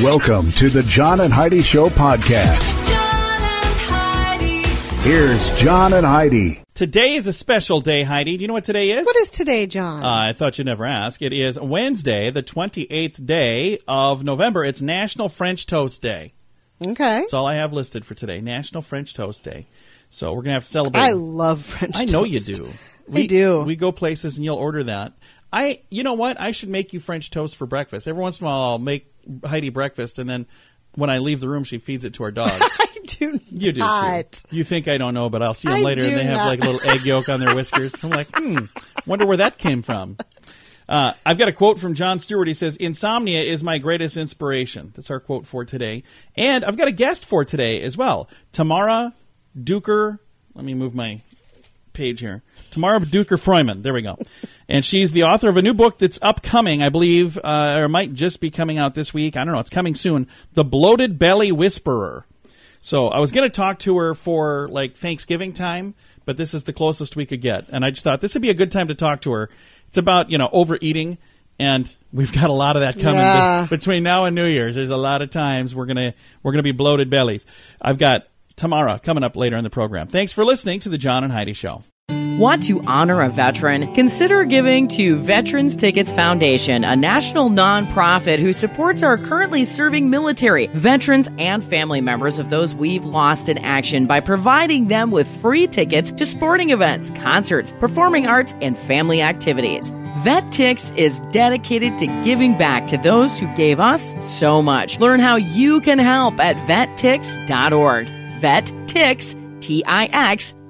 Welcome to the John and Heidi Show podcast. John and Heidi. Here's John and Heidi. Today is a special day, Heidi. Do you know what today is? What is today, John? I thought you'd never ask. It is Wednesday, the 28th day of November. It's National French Toast Day. Okay. That's all I have listed for today, National French Toast Day. So we're going to have to celebrate. I love French toast. I know you do. I do. We go places and you'll order that. You know what? I should make you French toast for breakfast. Every once in a while I'll make Heidi breakfast, and then when I leave the room, she feeds it to our dogs. I do not. You do, too. You think I don't know, but I'll see them I later, do and they have not. like a little egg yolk on their whiskers. I'm like, wonder where that came from. I've got a quote from Jon Stewart. He says, "Insomnia is my greatest inspiration." That's our quote for today. And I've got a guest for today as well. Tamara Duker. Let me move my page here. Tamara Duker Freuman. There we go. And she's the author of a new book that's upcoming, I believe, or might just be coming out this week. I don't know. It's coming soon. The Bloated Belly Whisperer. So I was going to talk to her for like Thanksgiving time, but this is the closest we could get. And I just thought this would be a good time to talk to her. It's about, overeating, and we've got a lot of that coming between now and New Year's. There's a lot of times we're going to be bloated bellies. I've got Tamara coming up later in the program. Thanks for listening to the John and Heidi Show. Want to honor a veteran? Consider giving to Veterans Tickets Foundation, a national nonprofit who supports our currently serving military, veterans, and family members of those we've lost in action by providing them with free tickets to sporting events, concerts, performing arts, and family activities. VetTix is dedicated to giving back to those who gave us so much. Learn how you can help at vettix.org.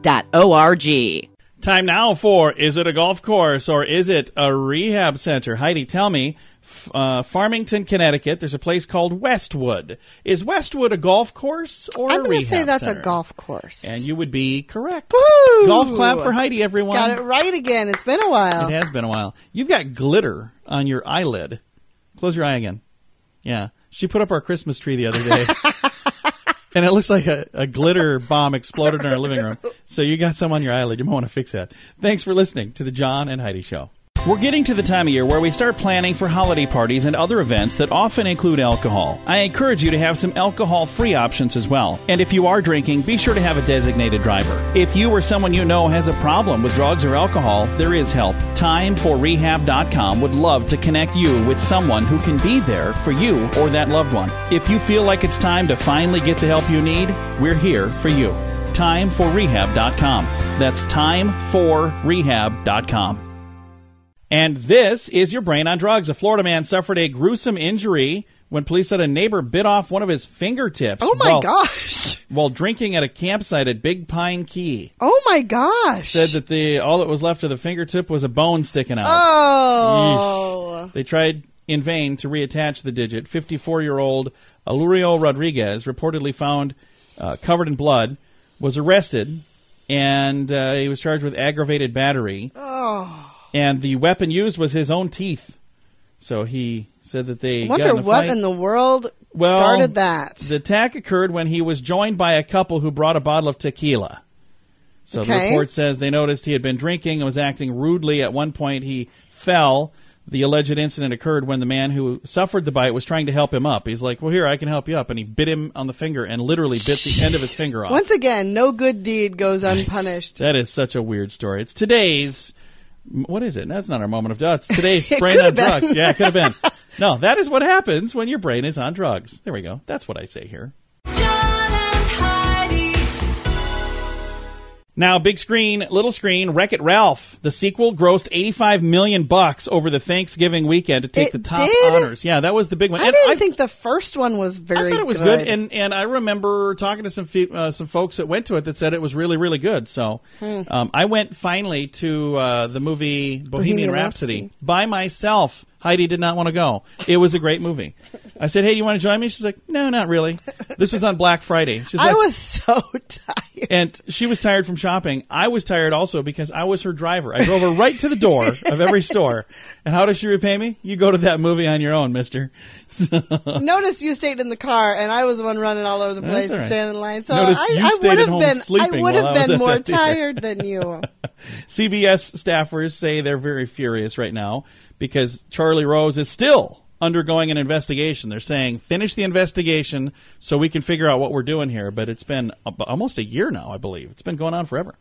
VetTix.org. Time now for, is it a golf course or is it a rehab center? Heidi, tell me, Farmington, Connecticut, there's a place called Westwood. Is Westwood a golf course or a rehab center? I'm going to say that's a golf course. And you would be correct. Woo! Golf clap for Heidi, everyone. Got it right again. It's been a while. It has been a while. You've got glitter on your eyelid. Close your eye again. Yeah. She put up our Christmas tree the other day. And it looks like a glitter bomb exploded in our living room. So you got some on your eyelid. You might want to fix that. Thanks for listening to the John and Heidi Show. We're getting to the time of year where we start planning for holiday parties and other events that often include alcohol. I encourage you to have some alcohol-free options as well. And if you are drinking, be sure to have a designated driver. If you or someone you know has a problem with drugs or alcohol, there is help. TimeForRehab.com would love to connect you with someone who can be there for you or that loved one. If you feel like it's time to finally get the help you need, we're here for you. TimeForRehab.com. That's TimeForRehab.com. And this is your brain on drugs. A Florida man suffered a gruesome injury when police said a neighbor bit off one of his fingertips. Oh, my gosh. While drinking at a campsite at Big Pine Key. Oh, my gosh. Said that all that was left of the fingertip was a bone sticking out. Oh. Yeesh. They tried in vain to reattach the digit. 54-year-old Alurio Rodriguez, reportedly found covered in blood, was arrested, and he was charged with aggravated battery. Oh. And the weapon used was his own teeth. So he said that they got in a fight. What in the world started that? The attack occurred when he was joined by a couple who brought a bottle of tequila. So the report says they noticed he had been drinking and was acting rudely. At one point, he fell. The alleged incident occurred when the man who suffered the bite was trying to help him up. He's like, well, here, I can help you up. And he bit him on the finger and literally bit the end of his finger off. Once again, no good deed goes unpunished. That is such a weird story. It's today's... What is it? That's not our moment of doubt. It's today's brain on drugs. Yeah, it could have been. No, that is what happens when your brain is on drugs. There we go. That's what I say here. John and Heidi. Now, big screen, little screen, Wreck-It Ralph. The sequel grossed $85 million over the Thanksgiving weekend to take the top honors. Yeah, that was the big one. I didn't think the first one was very good. I thought it was good, and I remember talking to some folks that went to it that said it was really, really good. So I went finally to the movie Bohemian Rhapsody by myself. Heidi did not want to go. It was a great movie. I said, hey, do you want to join me? She's like, no, not really. This was on Black Friday. She's like, I was so tired. And she was tired from shopping. I was tired also because I was her driver. I drove her right to the door of every store. And how does she repay me? You go to that movie on your own, mister. So. Notice you stayed in the car, and I was the one running all over the place, right. Standing in line. So Notice you stayed at home I sleeping would have been more at that tired than you. CBS staffers say they're very furious right now because Charlie Rose is still undergoing an investigation. They're saying, finish the investigation so we can figure out what we're doing here. But it's been almost a year now, I believe. It's been going on forever.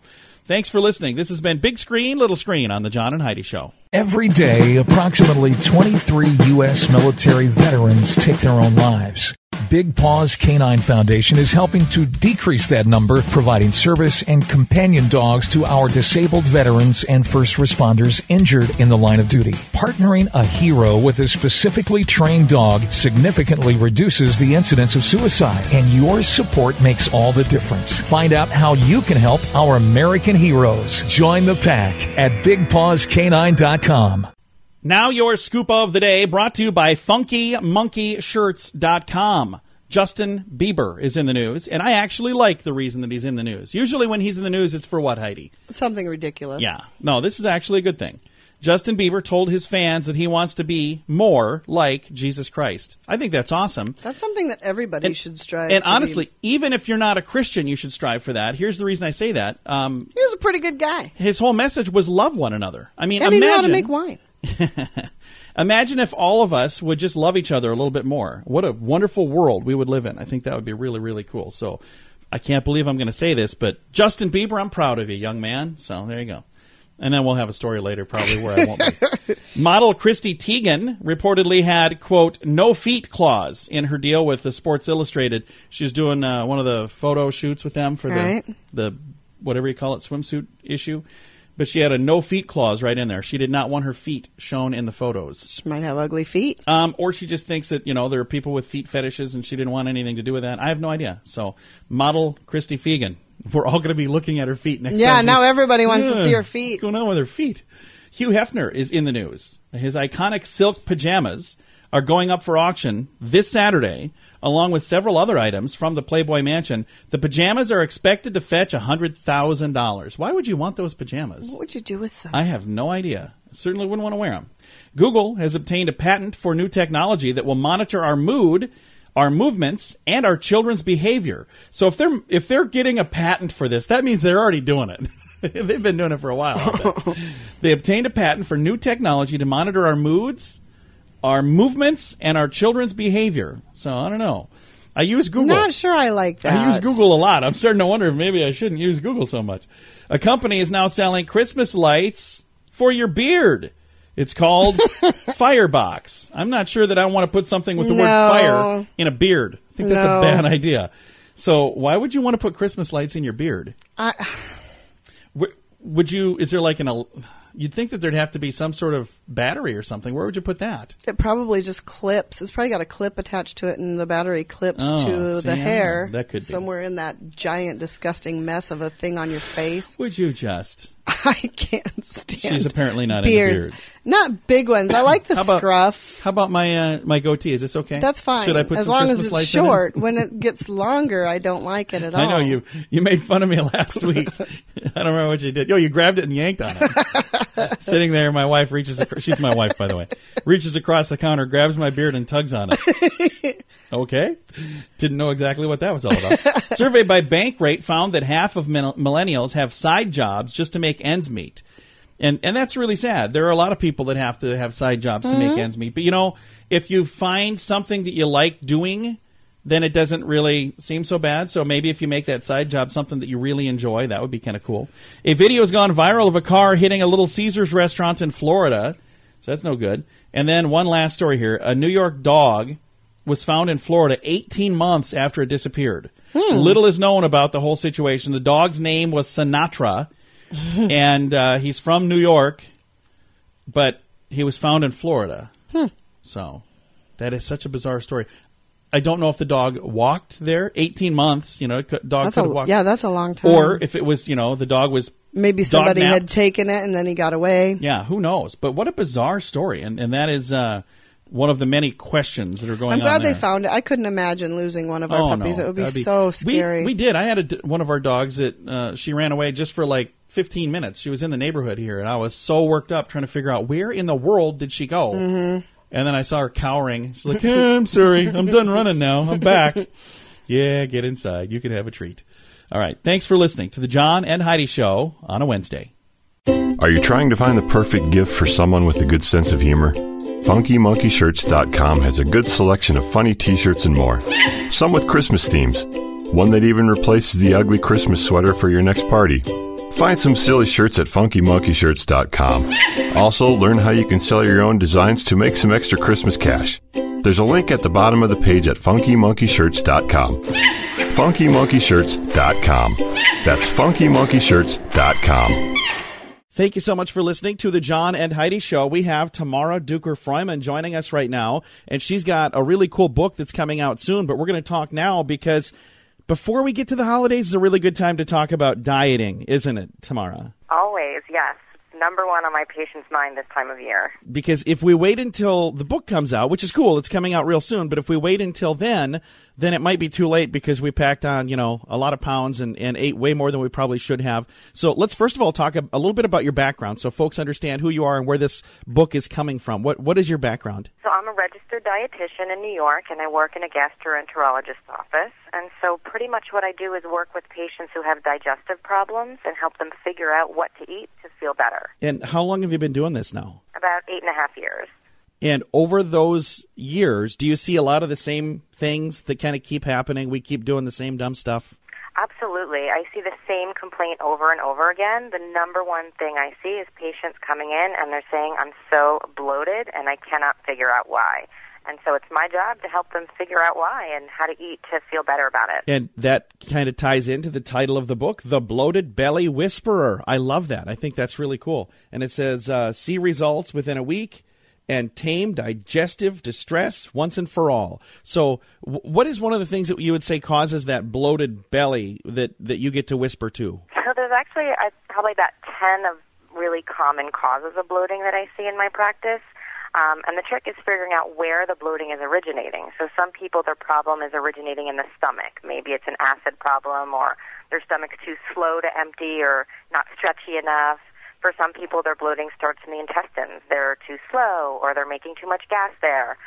Thanks for listening. This has been Big Screen, Little Screen on the John and Heidi Show. Every day, approximately 23 U.S. military veterans take their own lives. Big Paws Canine Foundation is helping to decrease that number, providing service and companion dogs to our disabled veterans and first responders injured in the line of duty. Partnering a hero with a specifically trained dog significantly reduces the incidence of suicide, and your support makes all the difference. Find out how you can help our American heroes. Join the pack at BigPawsCanine.com. Now your scoop of the day, brought to you by FunkyMonkeyShirts.com. Justin Bieber is in the news, and I actually like the reason that he's in the news. Usually when he's in the news, it's for what, Heidi? Something ridiculous. Yeah. No, this is actually a good thing. Justin Bieber told his fans that he wants to be more like Jesus Christ. I think that's awesome. That's something that everybody should strive And to honestly, be. even if you're not a Christian, you should strive for that. Here's the reason I say that. He was a pretty good guy. His whole message was love one another. I mean, And he knew how to imagine... make wine. Imagine if all of us would just love each other a little bit more. What a wonderful world we would live in. I think that would be really, really cool. So I can't believe I'm going to say this, but Justin Bieber, I'm proud of you, young man. So there you go. And then we'll have a story later probably where I won't be. Model Christy Teigen reportedly had, quote, no feet clause in her deal with the Sports Illustrated. She was doing one of the photo shoots with them for the whatever you call it, swimsuit issue. But she had a no feet clause right in there. She did not want her feet shown in the photos. She might have ugly feet. Or she just thinks that, there are people with feet fetishes and she didn't want anything to do with that. I have no idea. So, model Christy Teigen. We're all going to be looking at her feet next time. Yeah, now everybody wants to see her feet. What's going on with her feet? Hugh Hefner is in the news. His iconic silk pajamas are going up for auction this Saturday, along with several other items from the Playboy Mansion. The pajamas are expected to fetch $100,000. Why would you want those pajamas? What would you do with them? I have no idea. I certainly wouldn't want to wear them. Google has obtained a patent for new technology that will monitor our mood, our movements, and our children's behavior. So if they're getting a patent for this, that means they're already doing it. They've been doing it for a while. I bet. They obtained a patent for new technology to monitor our moods, our movements, and our children's behavior. So, I don't know. I use Google. Not sure I like that. I use Google a lot. I'm starting to wonder if maybe I shouldn't use Google so much. A company is now selling Christmas lights for your beard. It's called Firebox. I'm not sure that I want to put something with the word fire in a beard. I think that's a bad idea. So, why would you want to put Christmas lights in your beard? Would you, is there like you'd think that there'd have to be some sort of battery or something. Where would you put that? It probably just clips. It's probably got a clip attached to it, and the battery clips to the hair. That could be. Somewhere in that giant, disgusting mess of a thing on your face. Would you just? I can't stand She's apparently not beards. into beards. Not big ones. I like the scruff. How about my gogoatee? Is this okay? That's fine. Should I put as some long Christmas as it's lights short. in it? When it gets longer, I don't like it at all. I know you made fun of me last week. I don't remember what you did. You grabbed it and yanked on it. Sitting there, my wife reaches across. She's my wife, by the way. Reaches across the counter, grabs my beard, and tugs on it. Okay. Didn't know exactly what that was all about. Survey by Bankrate found that half of millennials have side jobs just to make ends meet. And that's really sad. There are a lot of people that have to have side jobs to make ends meet. But, if you find something that you like doing, then it doesn't really seem so bad. So maybe if you make that side job something that you really enjoy, that would be kind of cool. A video has gone viral of a car hitting a Little Caesars restaurant in Florida. So that's no good. And then one last story here. A New York dog was found in Florida 18 months after it disappeared. Little is known about the whole situation. The dog's name was Sinatra. And he's from New York, but he was found in Florida. So that is such a bizarre story. I don't know if the dog walked there 18 months. Dog could have walked. Yeah, that's a long time. Or if it was, the dog was maybe somebody had taken it and then he got away. Yeah, who knows? But what a bizarre story. And that is one of the many questions that are going on. I'm glad there. they found it. I couldn't imagine losing one of our puppies. It would be so scary. We did. I had one of our dogs that she ran away just for like 15 minutes. She was in the neighborhood here, and I was so worked up trying to figure out where in the world did she go. And then I saw her cowering. She's like, hey, I'm sorry. I'm done running now. I'm back. Yeah, get inside. You can have a treat. All right. Thanks for listening to the John and Heidi Show on a Wednesday. Are you trying to find the perfect gift for someone with a good sense of humor? FunkyMonkeyShirts.com has a good selection of funny t-shirts and more. Some with Christmas themes. One that even replaces the ugly Christmas sweater for your next party. Find some silly shirts at FunkyMonkeyShirts.com. Also, learn how you can sell your own designs to make some extra Christmas cash. There's a link at the bottom of the page at FunkyMonkeyShirts.com. FunkyMonkeyShirts.com. That's FunkyMonkeyShirts.com. Thank you so much for listening to the John and Heidi Show. We have Tamara Freuman joining us right now, and she's got a really cool book that's coming out soon, but we're going to talk now because before we get to the holidays is a really good time to talk about dieting, isn't it, Tamara? Always, yes. Number one on my patient's mind this time of year. Because if we wait until the book comes out, which is cool, it's coming out real soon, but if we wait until then it might be too late because we packed on, a lot of pounds and ate way more than we probably should have. So let's first of all talk a little bit about your background so folks understand who you are and where this book is coming from. What is your background? So I'm a registered dietitian in New York, and I work in a gastroenterologist's office. And so pretty much what I do is work with patients who have digestive problems and help them figure out what to eat to feel better. And how long have you been doing this now? About 8.5 years. And over those years, do you see a lot of the same things that kind of keep happening? We keep doing the same dumb stuff? Absolutely. I see the same complaint over and over again. The number one thing I see is patients coming in and they're saying, I'm so bloated and I cannot figure out why. And so it's my job to help them figure out why and how to eat to feel better about it. And that kind of ties into the title of the book, The Bloated Belly Whisperer. I love that. I think that's really cool. And it says, see results within a week and tame digestive distress once and for all. So what is one of the things that you would say causes that bloated belly that you get to whisper to? So there's actually probably about 10 of really common causes of bloating that I see in my practice. And the trick is figuring out where the bloating is originating. So some people, their problem is originating in the stomach. Maybe it's an acid problem or their stomach's too slow to empty or not stretchy enough. For some people, their bloating starts in the intestines. They're too slow or they're making too much gas there.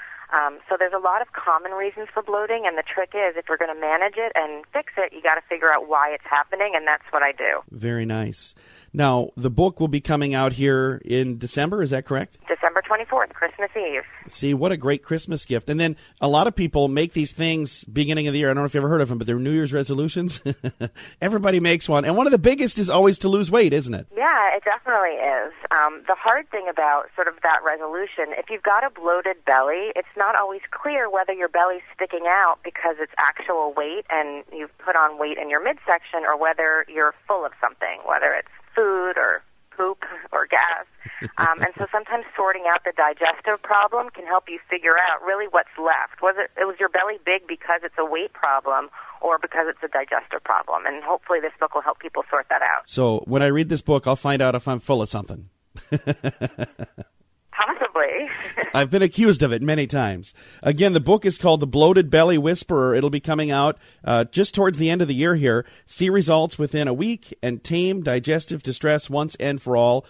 So there's a lot of common reasons for bloating, and the trick is if we're going to manage it and fix it, you got to figure out why it's happening, and that's what I do. Very nice. Now, the book will be coming out here in December, is that correct? December 24th, Christmas Eve. See, what a great Christmas gift. And then a lot of people make these things beginning of the year. I don't know if you've ever heard of them, but they're New Year's resolutions. Everybody makes one. And one of the biggest is always to lose weight, isn't it? Yeah, it definitely is. The hard thing about sort of that resolution, if you've got a bloated belly, it's not always clear whether your belly's sticking out because it's actual weight and you've put on weight in your midsection or whether you're full of something, whether it's food or poop or gas. And so sometimes sorting out the digestive problem can help you figure out really what's left. Was your belly big because it's a weight problem or because it's a digestive problem? And hopefully this book will help people sort that out. So when I read this book, I'll find out if I'm full of something. Possibly. I've been accused of it many times. Again, the book is called The Bloated Belly Whisperer. It'll be coming out just towards the end of the year here. See results within a week and tame digestive distress once and for all.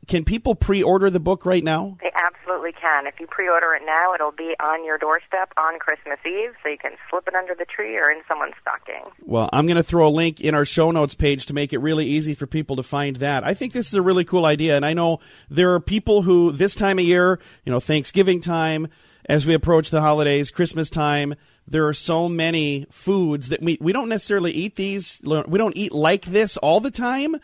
Can people pre-order the book right now? They absolutely can. If you pre-order it now, it'll be on your doorstep on Christmas Eve, so you can slip it under the tree or in someone's stocking. Well, I'm going to throw a link in our show notes page to make it really easy for people to find that. I think this is a really cool idea, and I know there are people who this time of year, Thanksgiving time, as we approach the holidays, Christmas time, there are so many foods that we don't necessarily eat these. We don't eat like this all the time.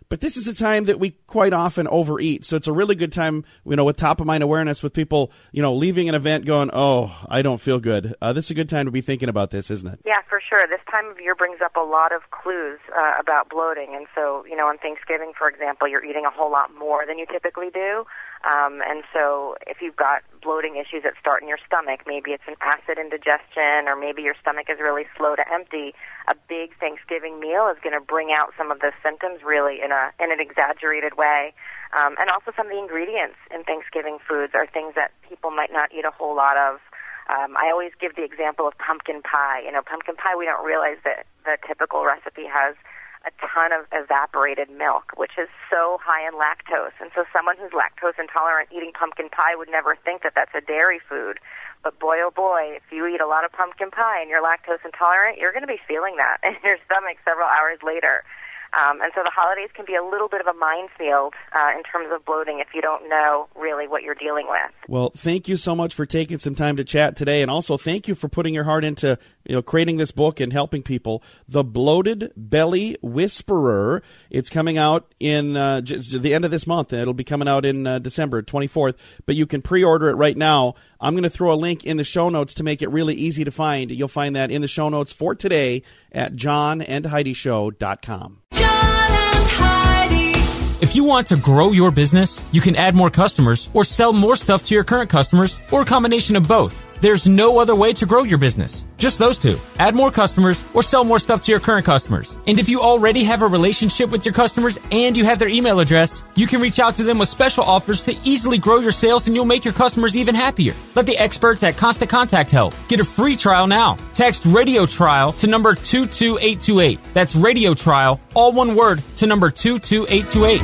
But this is a time that we quite often overeat. So it's a really good time, with top-of-mind awareness with people, leaving an event going, oh, I don't feel good. This is a good time to be thinking about this, isn't it? Yeah, for sure. This time of year brings up a lot of clues about bloating. And so, on Thanksgiving, for example, you're eating a whole lot more than you typically do. And so if you've got bloating issues that start in your stomach, maybe it's an acid indigestion or maybe your stomach is really slow to empty, a big Thanksgiving meal is going to bring out some of the symptoms really in an exaggerated way. And also some of the ingredients in Thanksgiving foods are things that people might not eat a whole lot of. I always give the example of pumpkin pie. Pumpkin pie, we don't realize that the typical recipe has a ton of evaporated milk, which is so high in lactose. And so someone who's lactose intolerant eating pumpkin pie would never think that that's a dairy food. But boy, oh boy, if you eat a lot of pumpkin pie and you're lactose intolerant, you're going to be feeling that in your stomach several hours later. And so the holidays can be a little bit of a minefield in terms of bloating if you don't know really what you're dealing with. Well, thank you so much for taking some time to chat today, and also thank you for putting your heart into creating this book and helping people. The Bloated Belly Whisperer. It's coming out in the end of this month. It'll be coming out in December 24th, but you can pre-order it right now. I'm going to throw a link in the show notes to make it really easy to find. You'll find that in the show notes for today at johnandheidishow.com. John and Heidi. If you want to grow your business, you can add more customers or sell more stuff to your current customers or a combination of both. There's no other way to grow your business. Just those two. Add more customers or sell more stuff to your current customers. And if you already have a relationship with your customers and you have their email address, you can reach out to them with special offers to easily grow your sales, and you'll make your customers even happier. Let the experts at Constant Contact help. Get a free trial now. Text Radio Trial to number 22828. That's Radio Trial, all one word, to number 22828.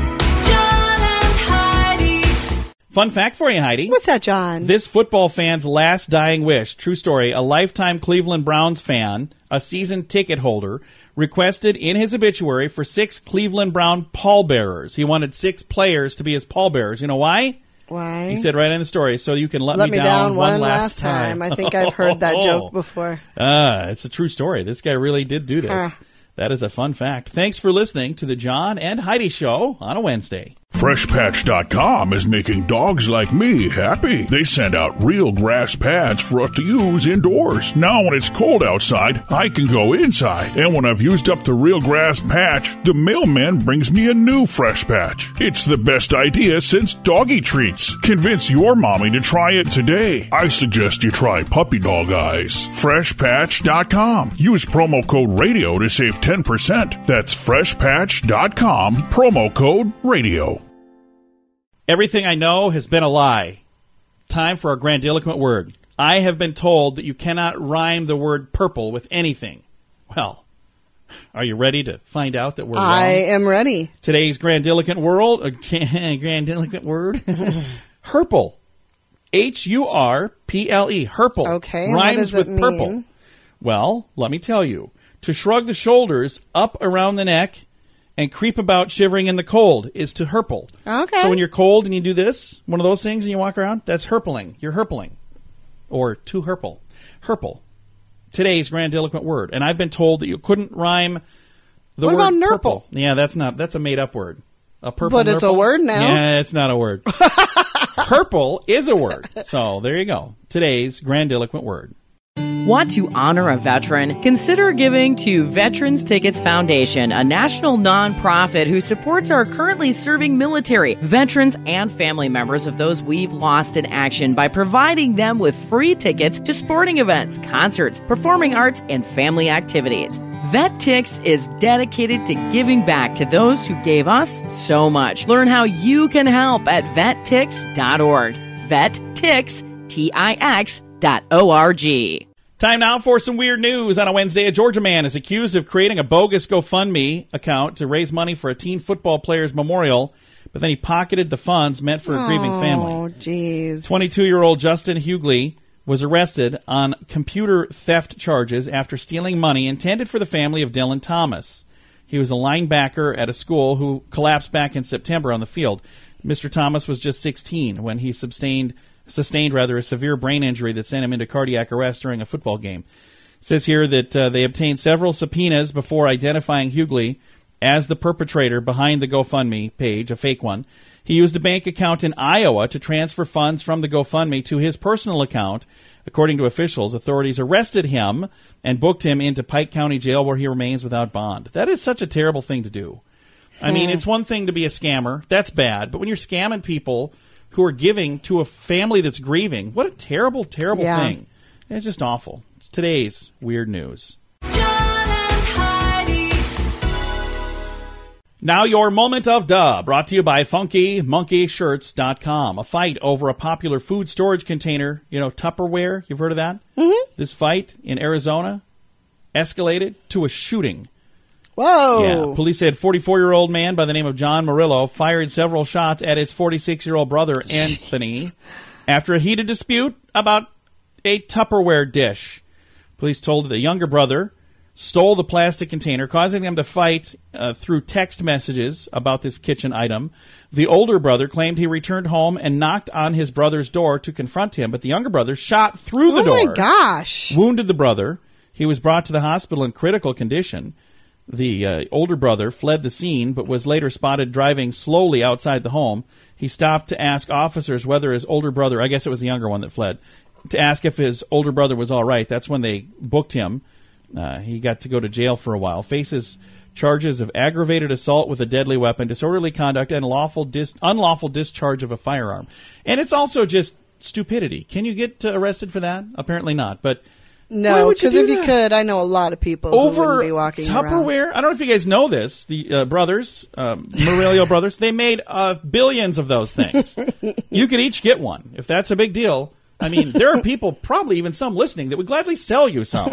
Fun fact for you, Heidi. What's that, John? This football fan's last dying wish, true story, a lifetime Cleveland Browns fan, a season ticket holder, requested in his obituary for 6 Cleveland Brown pallbearers. He wanted 6 players to be his pallbearers. You know why? Why? He said right in the story, so you can let me down one last time. I think I've heard that joke before. It's a true story. This guy really did do this. That is a fun fact. Thanks for listening to the John and Heidi Show on a Wednesday. FreshPatch.com is making dogs like me happy. They send out real grass pads for us to use indoors. Now when it's cold outside, I can go inside. And when I've used up the real grass patch, the mailman brings me a new Fresh Patch. It's the best idea since doggy treats. Convince your mommy to try it today. I suggest you try Puppy Dog Eyes. FreshPatch.com. Use promo code RADIO to save 10%. That's FreshPatch.com, promo code RADIO. Everything I know has been a lie. Time for our grandiloquent word. I have been told that you cannot rhyme the word purple with anything. Well, are you ready to find out that we're wrong? I am ready. Today's grandiloquent word, Herple. H-U-R-P-L-E. Herple. Okay, rhymes what does with it mean? purple. Well, let me tell you. To shrug the shoulders up around the neck and creep about shivering in the cold is to herple. Okay. So when you're cold and you do this, one of those things, and you walk around, that's herpling. You're herpling. Or to herple. Herple. Today's grandiloquent word. And I've been told that you couldn't rhyme the What word about nurple? purple. Yeah, that's a made-up word. A purple But it's a nurple? word now. Yeah, it's not a word. Herple is a word. So there you go. Today's grandiloquent word. Want to honor a veteran? Consider giving to Veterans Tickets Foundation, a national nonprofit who supports our currently serving military, veterans, and family members of those we've lost in action by providing them with free tickets to sporting events, concerts, performing arts, and family activities. VetTix is dedicated to giving back to those who gave us so much. Learn how you can help at vettix.org. VetTix.org. Time now for some weird news. On a Wednesday, a Georgia man is accused of creating a bogus GoFundMe account to raise money for a teen football player's memorial, but then he pocketed the funds meant for a grieving family. Oh, jeez. 22-year-old Justin Hughley was arrested on computer theft charges after stealing money intended for the family of Dylan Thomas. He was a linebacker at a school who collapsed back in September on the field. Mr. Thomas was just 16 when he sustained a severe brain injury that sent him into cardiac arrest during a football game. It says here that they obtained several subpoenas before identifying Hughley as the perpetrator behind the GoFundMe page, a fake one. He used a bank account in Iowa to transfer funds from the GoFundMe to his personal account. According to officials, authorities arrested him and booked him into Pike County Jail, where he remains without bond. That is such a terrible thing to do. I mean, it's one thing to be a scammer. That's bad. But when you're scamming people who are giving to a family that's grieving, what a terrible, terrible thing. It's just awful. It's today's weird news. John and Heidi. Now your moment of duh, brought to you by FunkyMonkeyShirts.com. A fight over a popular food storage container, Tupperware, you've heard of that? Mm-hmm. This fight in Arizona escalated to a shooting. Whoa. Yeah, police said 44-year-old man by the name of John Murillo fired several shots at his 46-year-old brother, Anthony, after a heated dispute about a Tupperware dish. Police told the younger brother stole the plastic container, causing them to fight through text messages about this kitchen item. The older brother claimed he returned home and knocked on his brother's door to confront him, but the younger brother shot through the door. Oh, my gosh. Wounded the brother. He was brought to the hospital in critical condition. The older brother fled the scene, but was later spotted driving slowly outside the home. He stopped to ask officers whether his older brother, I guess it was the younger one that fled, to ask if his older brother was all right. That's when they booked him. He got to go to jail for a while. Faces charges of aggravated assault with a deadly weapon, disorderly conduct, and unlawful discharge of a firearm. And it's also just stupidity. Can you get arrested for that? Apparently not. But no, because if you could, I know a lot of people who wouldn't be walking Tupperware. around. I don't know if you guys know this. The brothers, Murillo brothers, they made billions of those things. You could each get one if that's a big deal. I mean, there are people, probably even some listening, that would gladly sell you some.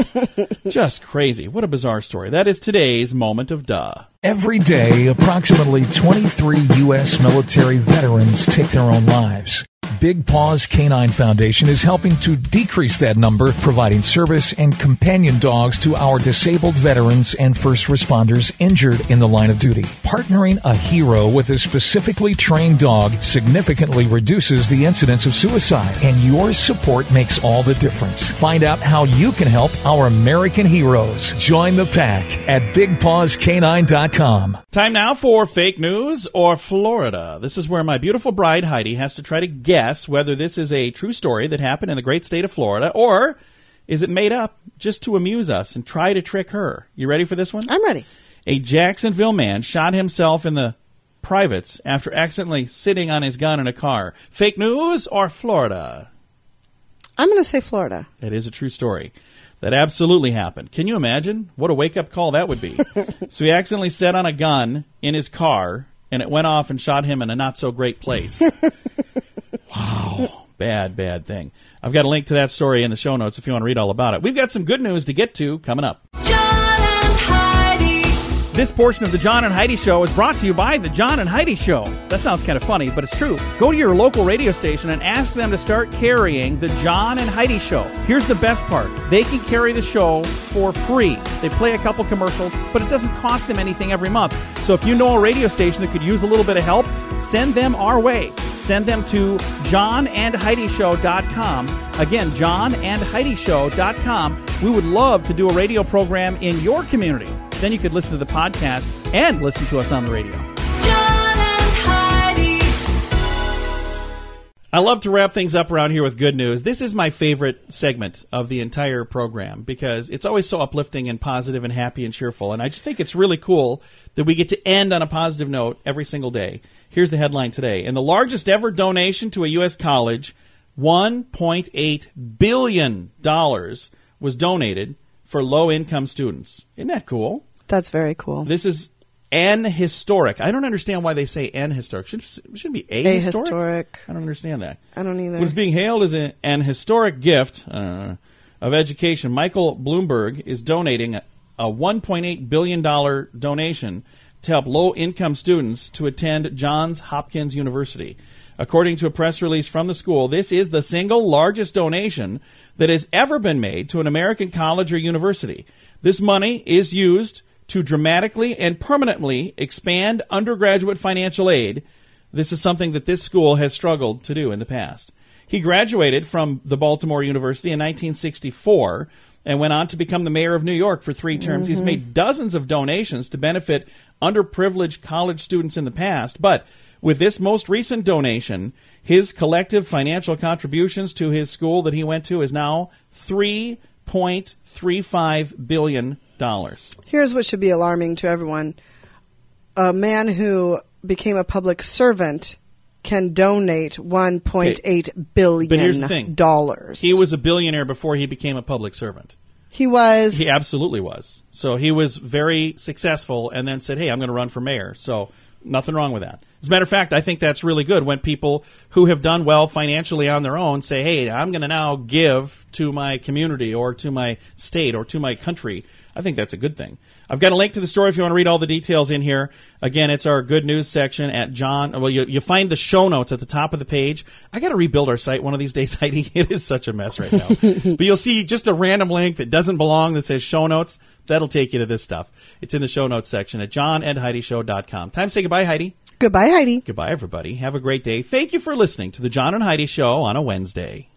Just crazy. What a bizarre story. That is today's Moment of Duh. Every day, approximately 23 U.S. military veterans take their own lives. Big Paws Canine Foundation is helping to decrease that number, providing service and companion dogs to our disabled veterans and first responders injured in the line of duty. Partnering a hero with a specifically trained dog significantly reduces the incidence of suicide, and your support makes all the difference. Find out how you can help our American heroes. Join the pack at BigPawsCanine.com. Time now for Fake News or Florida. This is where my beautiful bride, Heidi, has to try to guess whether this is a true story that happened in the great state of Florida, or is it made up just to amuse us and try to trick her. You ready for this one? I'm ready. A Jacksonville man shot himself in the privates after accidentally sitting on his gun in a car. Fake news or Florida? I'm going to say Florida. It is a true story. That absolutely happened. Can you imagine what a wake-up call that would be? So he accidentally set on a gun in his car, and it went off and shot him in a not-so-great place. Wow. Bad thing. I've got a link to that story in the show notes if you want to read all about it. We've got some good news to get to coming up. John and Heidi. This portion of the John and Heidi Show is brought to you by the John and Heidi Show. That sounds kind of funny, but it's true. Go to your local radio station and ask them to start carrying the John and Heidi Show. Here's the best part. They can carry the show for free. They play a couple commercials, but it doesn't cost them anything every month. So if you know a radio station that could use a little bit of help, send them our way. Send them to johnandheidishow.com. Again, johnandheidishow.com. We would love to do a radio program in your community. Then you could listen to the podcast and listen to us on the radio. John and Heidi. I love to wrap things up around here with good news. This is my favorite segment of the entire program because it's always so uplifting and positive and happy and cheerful. And I just think it's really cool that we get to end on a positive note every single day. Here's the headline today. In the largest ever donation to a U.S. college, $1.8 billion was donated for low-income students. Isn't that cool? That's very cool. This is an historic. I don't understand why they say an historic. Shouldn't be a historic? I don't understand that. I don't either. What's being hailed as an historic gift of education. Michael Bloomberg is donating a $1.8 billion donation to help low-income students to attend Johns Hopkins University. According to a press release from the school, this is the single largest donation that has ever been made to an American college or university. This money is used to dramatically and permanently expand undergraduate financial aid. This is something that this school has struggled to do in the past. He graduated from the Baltimore University in 1964 and went on to become the mayor of New York for 3 terms. He's made dozens of donations to benefit underprivileged college students in the past, but with this most recent donation, his collective financial contributions to his school that he went to is now $3.35 billion. Here's what should be alarming to everyone. A man who became a public servant can donate $1.8 billion. But here's the thing. He was a billionaire before he became a public servant. He was. He absolutely was. So he was very successful and then said, hey, I'm going to run for mayor. So nothing wrong with that. As a matter of fact, I think that's really good when people who have done well financially on their own say, hey, I'm going to now give to my community or to my state or to my country. I think that's a good thing. I've got a link to the story if you want to read all the details in here. Again, it's our good news section at John. Well, you find the show notes at the top of the page. I got to rebuild our site one of these days, Heidi. It is such a mess right now. But you'll see just a random link that doesn't belong that says show notes. That'll take you to this stuff. It's in the show notes section at johnandheidishow.com. Time to say goodbye, Heidi. Goodbye, Heidi. Goodbye, everybody. Have a great day. Thank you for listening to the John and Heidi Show on a Wednesday.